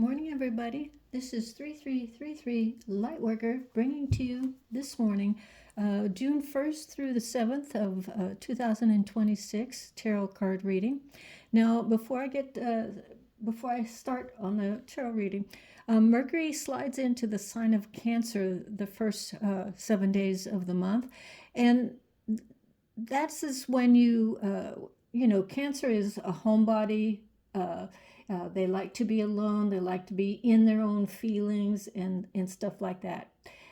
Morning, everybody. This is 3333 Lightworker bringing to you this morning, June 1st through the 7th of 2026 tarot card reading. Now, before I start on the tarot reading, Mercury slides into the sign of Cancer the first 7 days of the month, and that's is when Cancer is a homebody. They like to be alone. They like to be in their own feelings and stuff like that.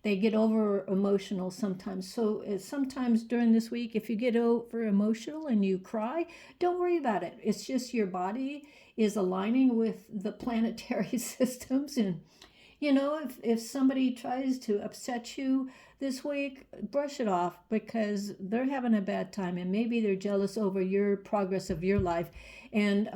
They get over emotional sometimes. So sometimes during this week, if you get over emotional and you cry, don't worry about it. It's just your body is aligning with the planetary systems. And if somebody tries to upset you this week, brush it off because they're having a bad time and maybe they're jealous over your progress of your life, and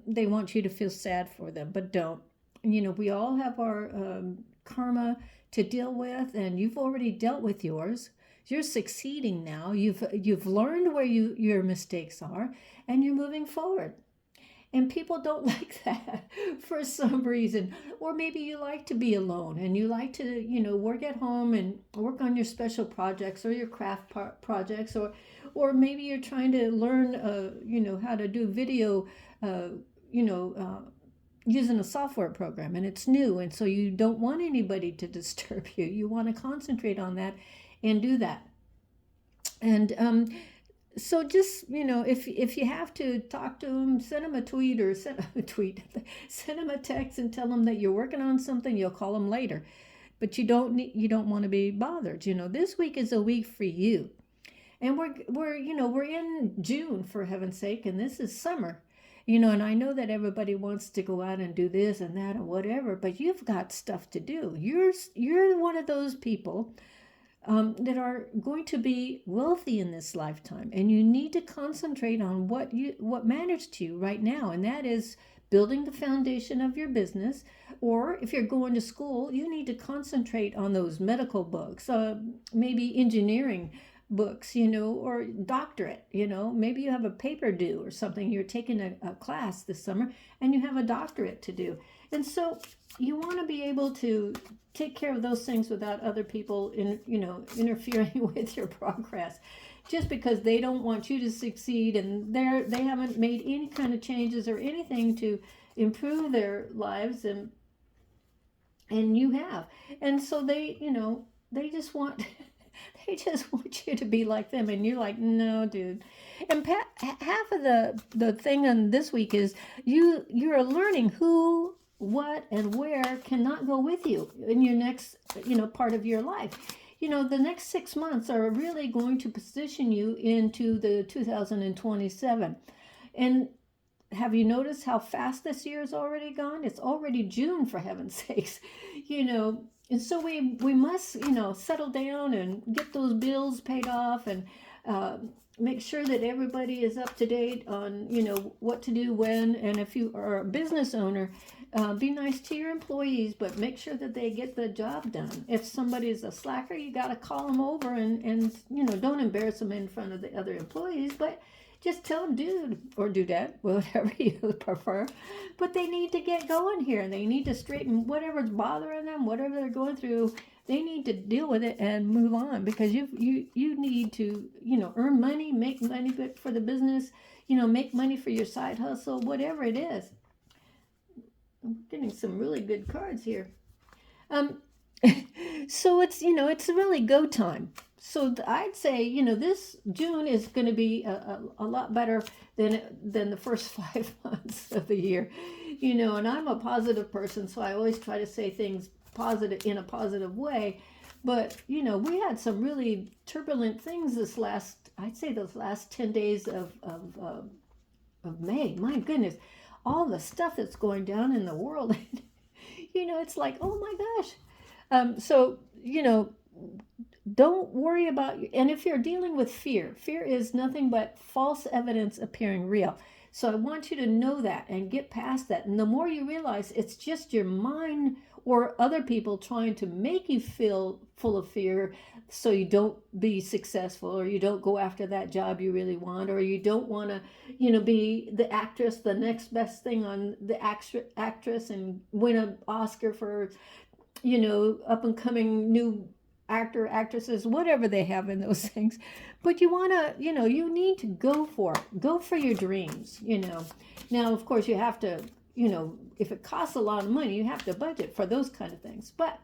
they want you to feel sad for them, but don't. We all have our karma to deal with, and you've already dealt with yours. You're succeeding now. You've learned where your mistakes are, and you're moving forward. And people don't like that for some reason. Or maybe you like to be alone and you like to, work at home and work on your special projects or your craft projects, or maybe you're trying to learn, how to do video, using a software program and it's new. And so you don't want anybody to disturb you. You want to concentrate on that and do that. And, so just if you have to talk to them, send them a tweet or send them a tweet, send them a text and tell them that you're working on something. You'll call them later, but you don't want to be bothered. This week is a week for you, and we're in June, for heaven's sake, and this is summer. And I know that everybody wants to go out and do this and that and whatever, but you've got stuff to do. You're one of those people that are going to be wealthy in this lifetime, and you need to concentrate on what matters to you right now, and that is building the foundation of your business. Or if you're going to school, you need to concentrate on those medical books, maybe engineering books, or doctorate. Maybe you have a paper due or something. You're taking a class this summer and you have a doctorate to do, and so you want to be able to take care of those things without other people interfering with your progress, just because they don't want you to succeed, and they haven't made any kind of changes or anything to improve their lives, and you have. And so they just want they just want you to be like them, and you're like, no, dude. And half of the thing on this week is you're learning who, what, and where cannot go with you in your next part of your life. The next 6 months are really going to position you into the 2027. And have you noticed how fast this year is already gone? It's already June, for heaven's sakes. And so we must settle down and get those bills paid off, and make sure that everybody is up to date on what to do when. And if you are a business owner, be nice to your employees, but make sure that they get the job done. If somebody's a slacker, you got to call them over and don't embarrass them in front of the other employees, but just tell them, dude or dudette, whatever you prefer, but they need to get going here, and they need to straighten whatever's bothering them, whatever they're going through. They need to deal with it and move on, because you need to earn money, make money for the business, make money for your side hustle, whatever it is. I'm getting some really good cards here. So it's really go time. So I'd say this June is going to be a lot better than the first 5 months of the year. And I'm a positive person, so I always try to say things positive in a positive way. But we had some really turbulent things those last 10 days of May. My goodness, all the stuff that's going down in the world. It's like, oh my gosh. So don't worry about, and if you're dealing with fear is nothing but false evidence appearing real. So I want you to know that and get past that. And the more you realize it's just your mind or other people trying to make you feel full of fear so you don't be successful, or you don't go after that job you really want, or you don't want to, be the actress, the next best thing on the actress and win an Oscar for, up and coming new actor, actresses, whatever they have in those things. But you want to, you need to go for it. Go for your dreams. Now, of course, you have to, if it costs a lot of money, you have to budget for those kind of things. But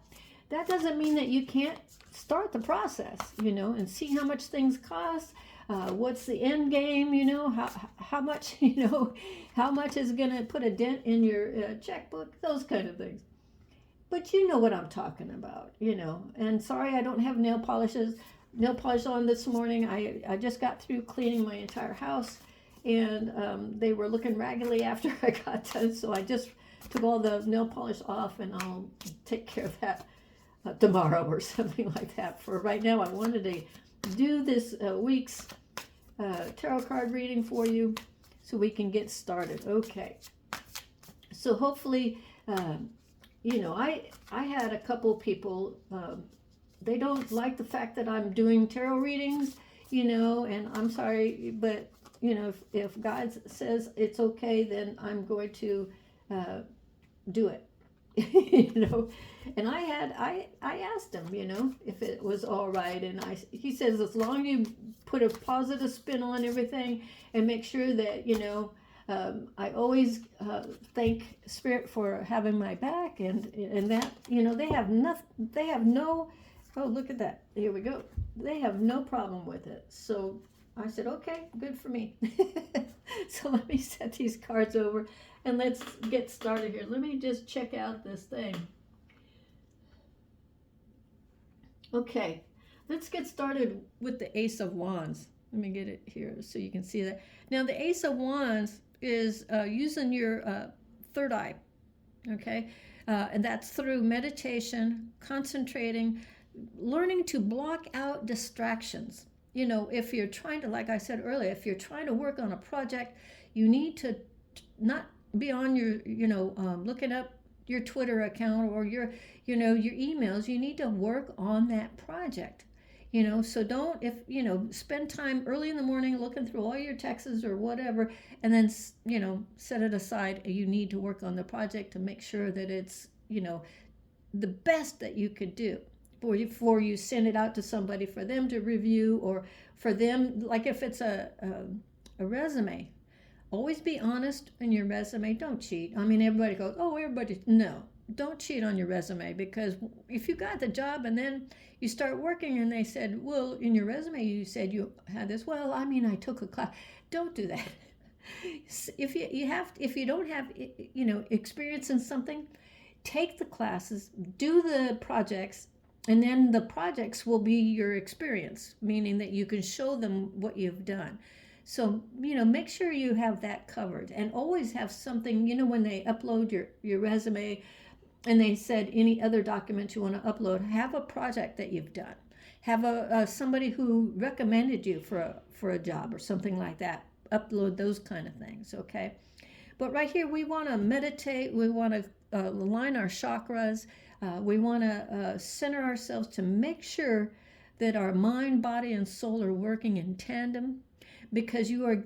that doesn't mean that you can't start the process, and see how much things cost. What's the end game? How much, how much is going to put a dent in your checkbook? Those kind of things. But you know what I'm talking about, And sorry, I don't have nail polish on this morning. I just got through cleaning my entire house, and they were looking raggedy after I got done. So I just took all the nail polish off, and I'll take care of that tomorrow or something like that. For right now, I wanted to do this week's tarot card reading for you so we can get started. Okay. So hopefully, I had a couple people, they don't like the fact that I'm doing tarot readings, and I'm sorry, but, if God says it's okay, then I'm going to do it, And I asked him, if it was all right, and he says, as long as you put a positive spin on everything and make sure that, I always thank Spirit for having my back, and that, they have no, oh, look at that, here we go, they have no problem with it. So I said, okay, good for me. So let me set these cards over and let's get started here. Let me just check out this thing. Okay, let's get started with the Ace of Wands. Let me get it here so you can see that. Now the Ace of Wands is using your third eye, okay? And that's through meditation, concentrating, learning to block out distractions. If you're trying to, like I said earlier, if you're trying to work on a project, you need to not be on your, looking up your Twitter account or your emails. You need to work on that project. So don't, spend time early in the morning looking through all your texts or whatever, and then, set it aside. You need to work on the project to make sure that it's, the best that you could do before you send it out to somebody for them to review, or for them, like if it's a resume, always be honest in your resume. Don't cheat. I mean, everybody goes, no. Don't cheat on your resume, because if you got the job and then you start working and they said, well, in your resume you said you had this. Well, I mean, I took a class. Don't do that. If you don't have experience in something, take the classes, do the projects, and then the projects will be your experience, meaning that you can show them what you've done. So, make sure you have that covered, and always have something, when they upload your resume, and they said any other document you want to upload, have a project that you've done. Have somebody who recommended you for a job or something like that. Upload those kind of things, okay? But right here, we want to meditate. We want to align our chakras. We want to center ourselves to make sure that our mind, body, and soul are working in tandem, because you are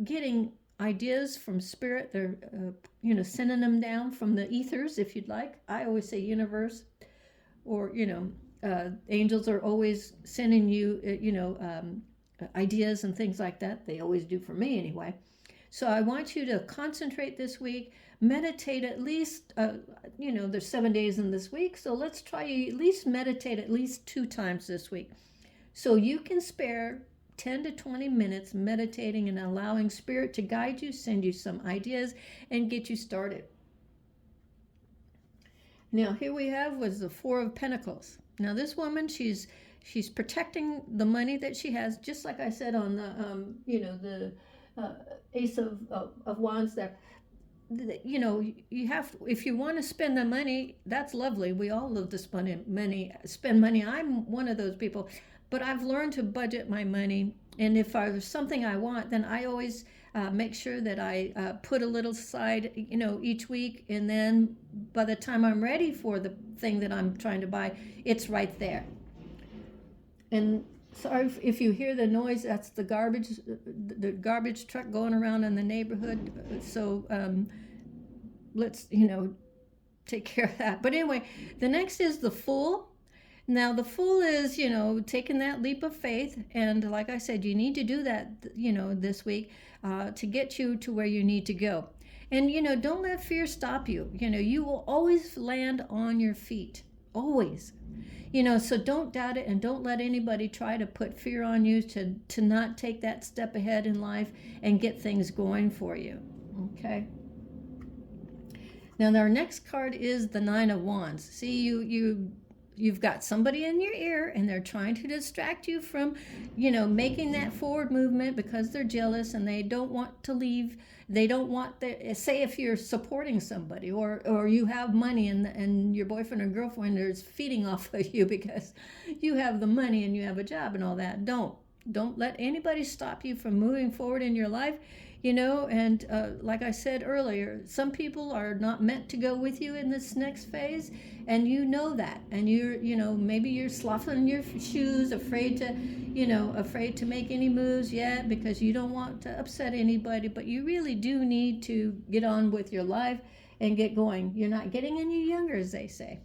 getting ideas from Spirit. They're sending them down from the ethers, if you'd like. I always say universe, or angels are always sending you ideas and things like that. They always do for me anyway. So I want you to concentrate this week, meditate at least, there's 7 days in this week, so let's try at least meditate at least 2 times this week. So you can spare 10 to 20 minutes meditating and allowing Spirit to guide you, send you some ideas, and get you started. Now here we was the Four of Pentacles. Now this woman, she's protecting the money that she has, just like I said on the Ace of Wands there. You have to, if you want to spend the money, that's lovely. We all love to spend money. I'm one of those people, but I've learned to budget my money. And if there's something I want, then I always make sure that I put a little aside, each week, and then by the time I'm ready for the thing that I'm trying to buy, it's right there. And sorry if you hear the noise, that's the garbage truck going around in the neighborhood. So let's, take care of that. But anyway, the next is the Fool. Now, the Fool is, taking that leap of faith. And like I said, you need to do that, this week to get you to where you need to go. And, don't let fear stop you. You will always land on your feet. Always. So don't doubt it, and don't let anybody try to put fear on you to not take that step ahead in life and get things going for you. Okay? Now, our next card is the Nine of Wands. See, you've got somebody in your ear, and they're trying to distract you from, making that forward movement because they're jealous and they don't want to leave. They don't want say if you're supporting somebody or you have money and your boyfriend or girlfriend is feeding off of you because you have the money and you have a job and all that. Don't let anybody stop you from moving forward in your life. And like I said earlier, some people are not meant to go with you in this next phase, and you know that, and maybe you're sloughing your shoes, afraid to make any moves yet because you don't want to upset anybody, but you really do need to get on with your life and get going. You're not getting any younger, as they say.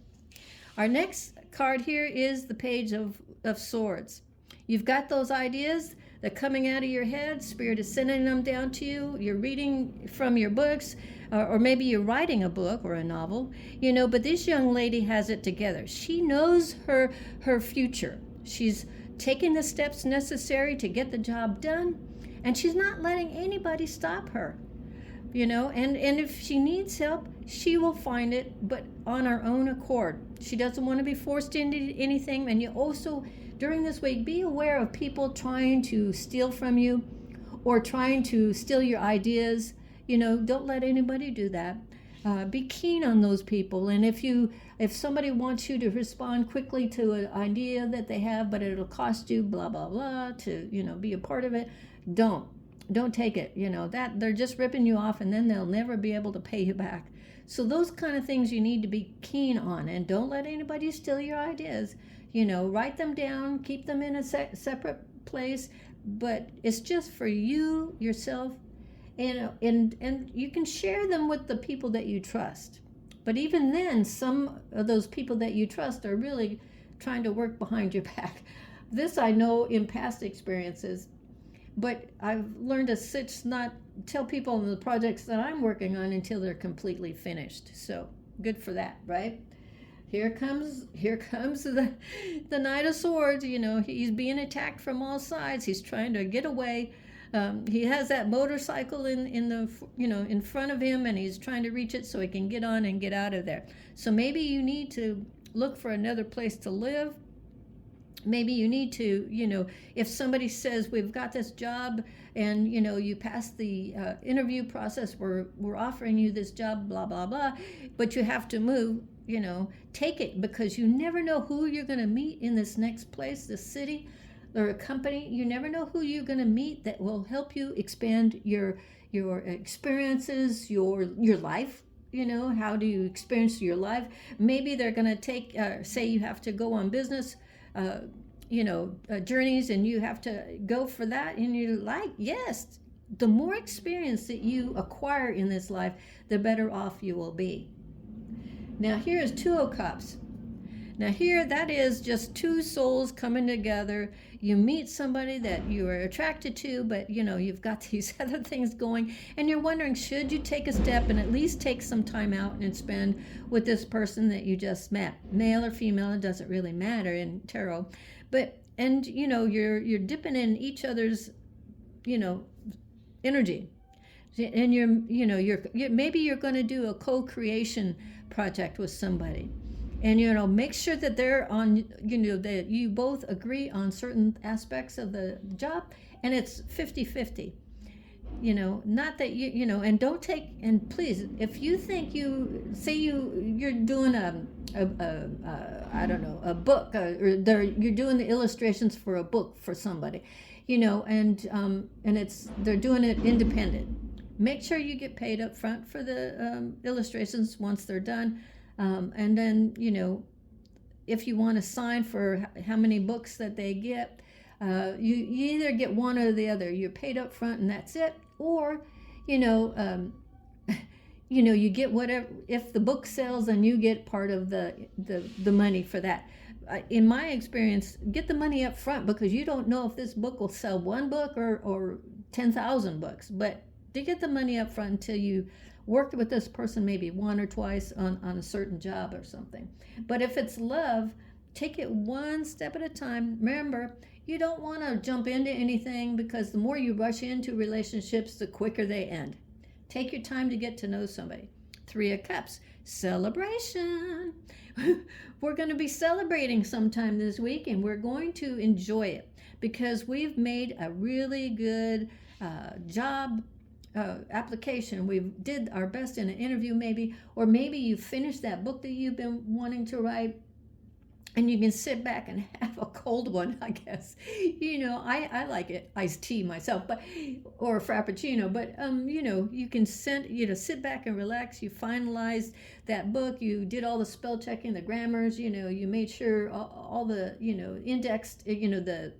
Our next card here is the Page of Swords. You've got those ideas. They're coming out of your head. Spirit is sending them down to you. You're reading from your books, or maybe you're writing a book or a novel, but this young lady has it together. She knows her future. She's taking the steps necessary to get the job done, and she's not letting anybody stop her. And if she needs help, she will find it, but on her own accord. She doesn't want to be forced into anything. And you also, during this week, be aware of people trying to steal from you or trying to steal your ideas. Don't let anybody do that. Be keen on those people. And if somebody wants you to respond quickly to an idea that they have, but it'll cost you blah, blah, blah to, be a part of it, don't take it. That they're just ripping you off, and then they'll never be able to pay you back. So those kind of things you need to be keen on, and don't let anybody steal your ideas. Write them down, keep them in a separate place, but it's just for you, yourself, and you can share them with the people that you trust. But even then, some of those people that you trust are really trying to work behind your back. This I know in past experiences, but I've learned to not tell people in the projects that I'm working on until they're completely finished. So good for that, right? Here comes the Knight of Swords. He's being attacked from all sides. He's trying to get away. He has that motorcycle in front of him, and he's trying to reach it so he can get on and get out of there. So maybe you need to look for another place to live. Maybe you need to, if somebody says we've got this job and, you passed the interview process, we're offering you this job, blah, blah, blah, but you have to move, take it, because you never know who you're going to meet in this next place, this city or a company. You never know who you're going to meet that will help you expand your experiences, your life. How do you experience your life? Maybe they're going to say you have to go on business journeys, and you have to go for that, and you're like, yes, the more experience that you acquire in this life, the better off you will be. Now here is Two of Cups. Now here, that is just two souls coming together. You meet somebody that you are attracted to, but you've got these other things going, and you're wondering, should you take a step and at least take some time out and spend with this person that you just met? Male or female, it doesn't really matter in tarot. And you're dipping in each other's, energy. And maybe you're going to do a co-creation project with somebody. And, make sure that they're on, that you both agree on certain aspects of the job, and it's 50-50. Not that and don't take, and please, if you think you're doing I don't know, a book, or you're doing the illustrations for a book for somebody, and they're doing it independent. Make sure you get paid up front for the illustrations once they're done. And then, if you want to sign for how many books that they get, you either get one or the other. You're paid up front and that's it, or you know, um, you get whatever. If the book sells, then you get part of the money for that. In my experience, get the money up front because you don't know if this book will sell one book or 10,000 books. But to get the money up front until you worked with this person maybe one or twice on a certain job or something. But if it's love, take it one step at a time. Remember, you don't want to jump into anything because the more you rush into relationships, the quicker they end. Take your time to get to know somebody. Three of Cups, celebration. We're going to be celebrating sometime this week, and we're going to enjoy it because we've made a really good job application. We did our best in an interview maybe, or maybe you finished that book that you've been wanting to write, and you can sit back and have a cold one, I guess. I like it iced tea myself, or a frappuccino, but you can sit back and relax. You finalized that book, you did all the spell checking, the grammars, you made sure all the indexed, the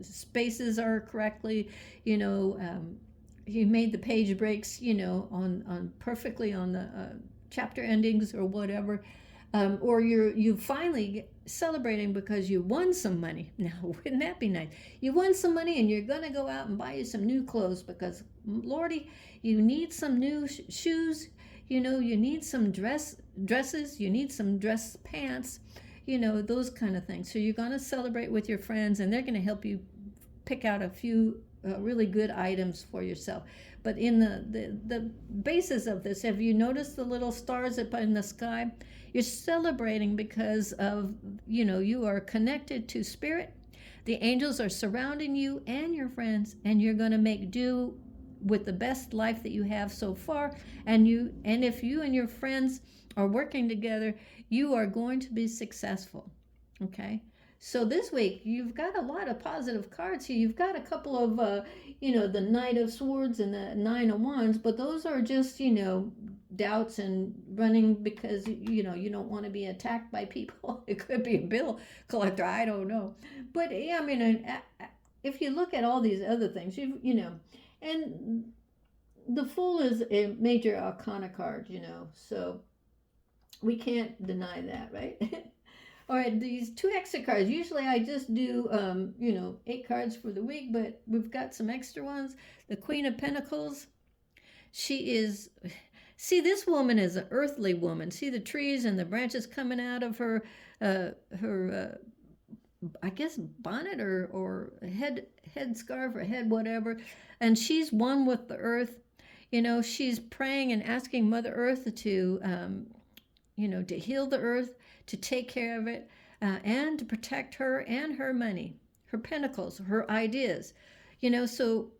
spaces are correctly, you made the page breaks, on perfectly on the chapter endings or whatever. Or you finally celebrating because you won some money. Now, wouldn't that be nice? You won some money and you're going to go out and buy you some new clothes because, Lordy, you need some new shoes. You need some dresses. You need some dress pants, those kind of things. So you're going to celebrate with your friends and they're going to help you pick out a few really good items for yourself. But in the basis of this, have you noticed the little stars up in the sky? You're celebrating because of, you are connected to spirit. The angels are surrounding you and your friends, and you're going to make do with the best life that you have so far. And if you and your friends are working together, you are going to be successful. Okay? So this week, you've got a lot of positive cards here. You've got a couple of, the Knight of Swords and the Nine of Wands, but those are just, doubts and running because, you don't want to be attacked by people. It could be a bill collector. I don't know. But, yeah, I mean, if you look at all these other things, and the Fool is a major arcana card, so we can't deny that, right? All right, these 2 extra cards. Usually I just do, 8 cards for the week, but we've got some extra ones. The Queen of Pentacles. This woman is an earthly woman. See the trees and the branches coming out of her I guess, bonnet or head scarf or head whatever. And she's one with the earth. She's praying and asking Mother Earth to, to heal the earth, to take care of it, and to protect her and her money, her pentacles, her ideas. So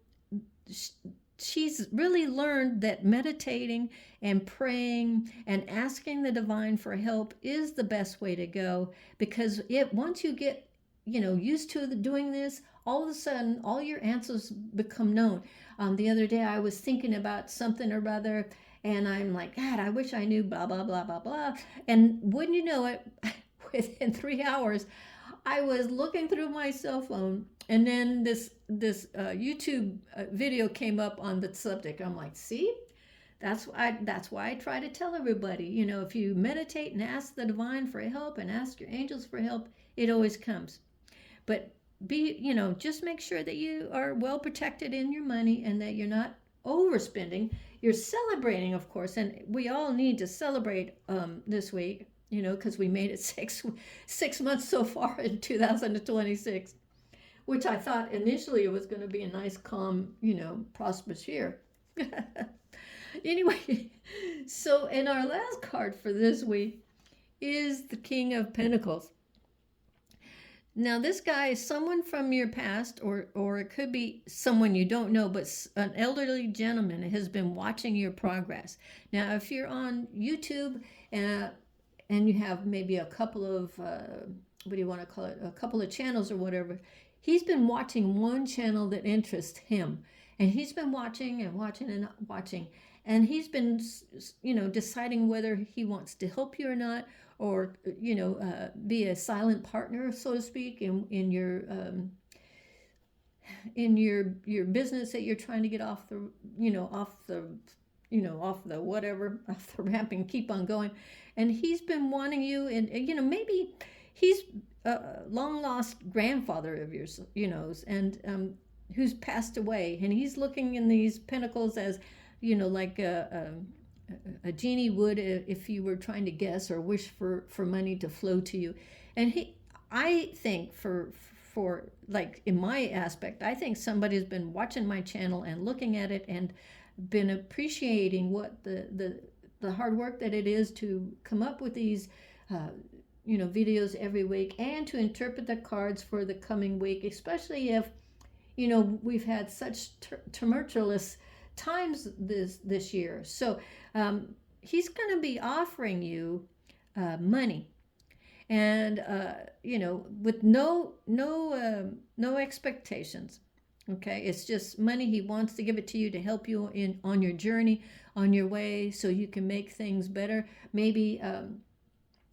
she's really learned that meditating and praying and asking the divine for help is the best way to go, because once you get, used to doing this, all of a sudden, all your answers become known. The other day, I was thinking about something or other, and I'm like, God, I wish I knew blah, blah, blah, blah, blah. And wouldn't you know it, within 3 hours, I was looking through my cell phone, and then this YouTube video came up on the subject. I'm like, see? That's why I try to tell everybody, if you meditate and ask the divine for help and ask your angels for help, it always comes. But just make sure that you are well protected in your money and that you're not overspending. You're celebrating, of course, and we all need to celebrate this week, because we made it six months so far in 2026, which I thought initially it was going to be a nice, calm, prosperous year. Anyway, so in our last card for this week is the King of Pentacles. Now, this guy is someone from your past, or it could be someone you don't know, but an elderly gentleman has been watching your progress. Now, if you're on YouTube and you have maybe a couple of, what do you want to call it, a couple of channels or whatever, he's been watching one channel that interests him. And he's been watching and watching and watching. and he's been, deciding whether he wants to help you or not, or be a silent partner, so to speak, in your business that you're trying to get off the off the whatever, off the ramp, and keep on going. And he's been wanting you, and maybe he's a long lost grandfather of yours, and who's passed away, and he's looking in these pentacles as like a genie would, if you were trying to guess or wish for money to flow to you. And I think for like in my aspect, I think somebody's been watching my channel and looking at it and been appreciating what the hard work that it is to come up with these videos every week, and to interpret the cards for the coming week, especially if we've had such tumultuous times this year. So he's going to be offering you money, and with no expectations. Okay, it's just money. He wants to give it to you to help you on your journey, on your way, so you can make things better. Maybe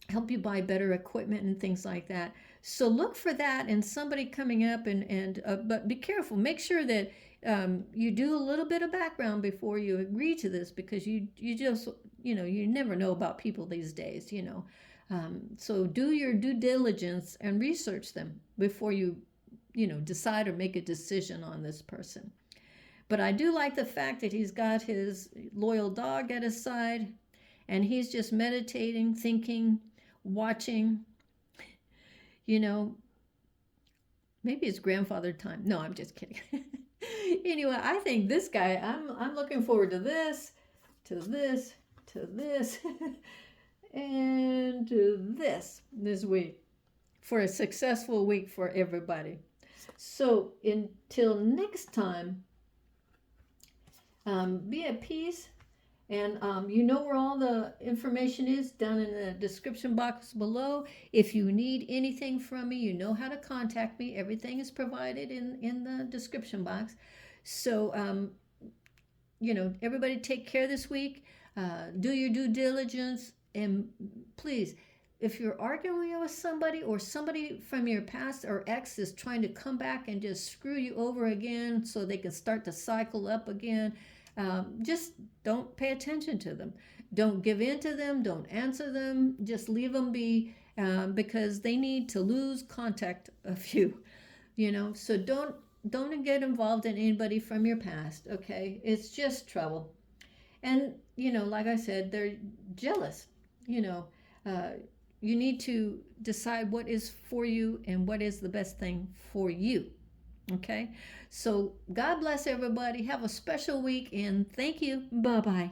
help you buy better equipment and things like that. So look for that and somebody coming up, but be careful. Make sure that you do a little bit of background before you agree to this, because you just you never know about people these days. So do your due diligence and research them before you decide or make a decision on this person. But I do like the fact that he's got his loyal dog at his side, and he's just meditating, thinking, watching, maybe it's grandfather time. No, I'm just kidding. Anyway, I think this guy, I'm looking forward to this, to this, to this, and to this week, for a successful week for everybody. So until next time, be at peace. And where all the information is, down in the description box below. If you need anything from me, you know how to contact me. Everything is provided in the description box. So, everybody take care this week. Do your due diligence. And please, if you're arguing with somebody, or somebody from your past or ex is trying to come back and just screw you over again so they can start to cycle up again, just don't pay attention to them. Don't give in to them. Don't answer them. Just leave them be, because they need to lose contact of you. So don't get involved in anybody from your past. Okay, it's just trouble. And like I said, they're jealous. You need to decide what is for you and what is the best thing for you. Okay, so God bless everybody. Have a special week, and thank you. Bye-bye.